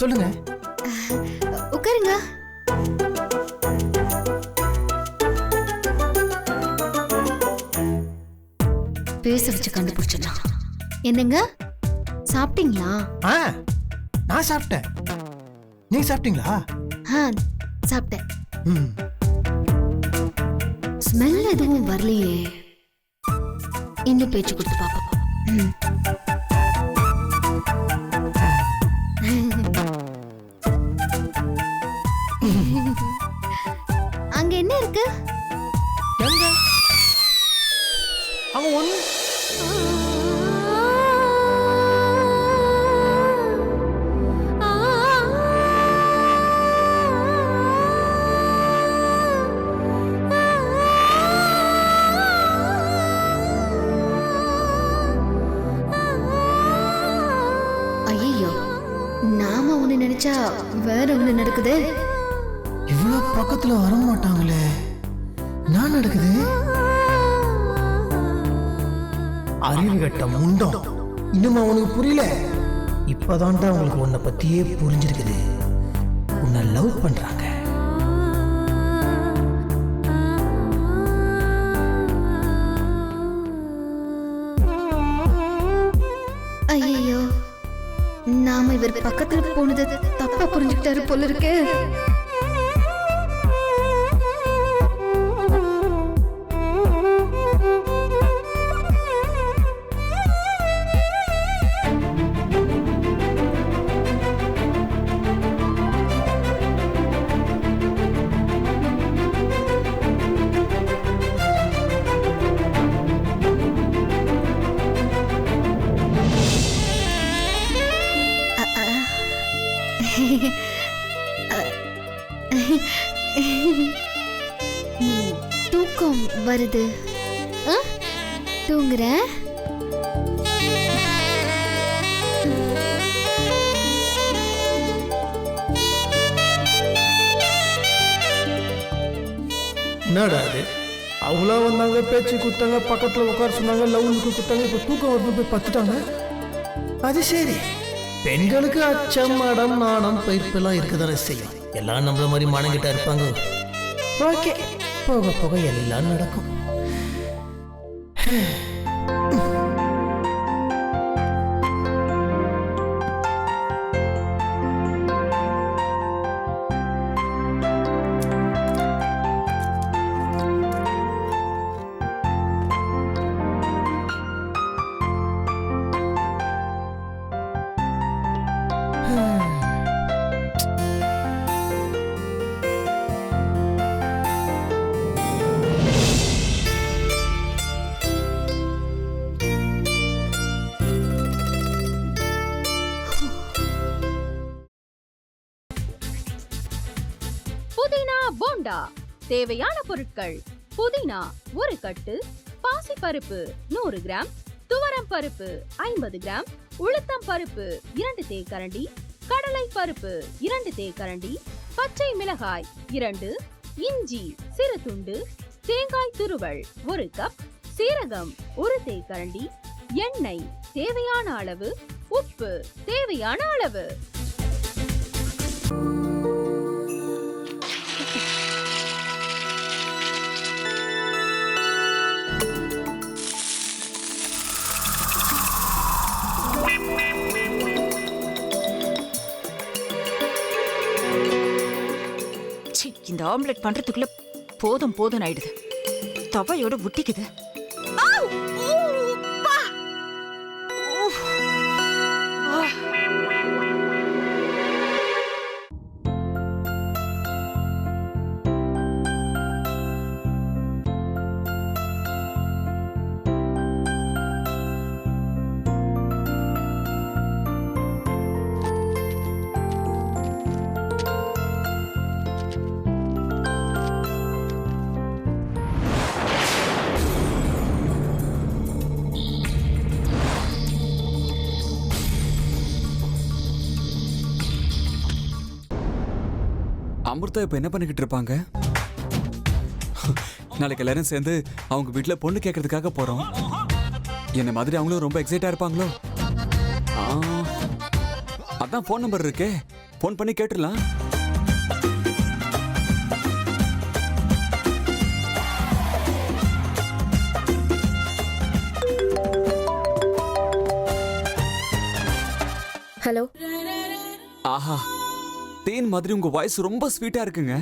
சொல்லுங்க. உட்காருங்க. பேச வச்சு கண்டுபிடிச்சா என்னங்க? சாப்பிட்டீங்களா? நான் சாப்பிட்டேன். நீங்க சாப்பிட்டீங்களா? சாப்பிட்டேன். ஸ்மெல் எதுவும் வரலையே. இன்னும் பேச்சு கொடுத்து பாப்போம். அங்க என்ன இருக்கு? அவன் ஒண்ணு நாம ஒண்ணு நினைச்சா வேற ஒண்ணு நடக்குது. இவ்வளவு பக்கத்துல வர மாட்டாங்களே. நான் நடக்குது. அறிவு கட்ட முண்டம். இன்னும் அவனுக்கு புரியல. இப்பதான்டா உங்களுக்கு உன்னை பத்தியே புரிஞ்சிருக்குது. உன்னை லவ் பண்றாங்க. ஐயோ, நாம இவர் பக்கத்துல போனது தப்பா புரிஞ்சுக்கிட்டாரு போல இருக்கு. தூக்கம் வருது. தூங்குறேன். என்னடா அது? அவங்களா வந்தாங்க, பேச்சு கொடுத்தாங்க, பக்கத்துல உட்கார சொன்னாங்க, லவ்னுக்கு கொடுத்தாங்க. இப்ப தூக்கம் வந்து போய் பத்துட்டாங்க. அது சரி. பெண்களுக்கு அச்சம், மடம், நாணம், பயிர்ப்பெல்லாம் இருக்குதானே செய்யும். எல்லாம் நம்மள மாதிரி மானங்கிட்டா இருப்பாங்க. ஓகே, போக போக எல்லாம் நடக்கும். புதினா போண்டா. தேவையான பொருட்கள்: புதினா 1 கட்டு, பாசிப்பருப்பு 100 கிராம், துவரம் பருப்பு 50 கிராம், உளுத்தம் பருப்பு 2 தேக்கரண்டி, கடலை பருப்பு 2 தேக்கரண்டி, பச்சை மிளகாய் 2, இஞ்சி சிறு துண்டு, தேங்காய் துருவல் 1 கப், சீரகம் 1 தேக்கரண்டி, எண்ணெய் தேவையான அளவு, உப்பு தேவையான அளவு. இந்த ஆம்லெட் பண்றதுக்குள்ள போதும் போதும் ஆயிடுது. தவையோட ஒட்டிக்குது. அமிர்தா இப்ப என்ன பண்ணிக்கிட்டு இருப்பாங்க? நாளைக்கு எல்லாரும் சேர்ந்து அவங்க வீட்டுல பொண்ணு கேட்கறதுக்காக போறோம். என்ன மாதிரி அவங்களும் ரொம்ப எக்ஸைட்டா இருப்பாங்களோ? அதான் போன் நம்பர் இருக்கே, ஃபோன் பண்ணி கேட்டுடலாம். ஹலோ. ஆஹா, தேன் மாதிரி உங்க வாய்ஸ் ரொம்ப ஸ்வீட்டா இருக்குங்க.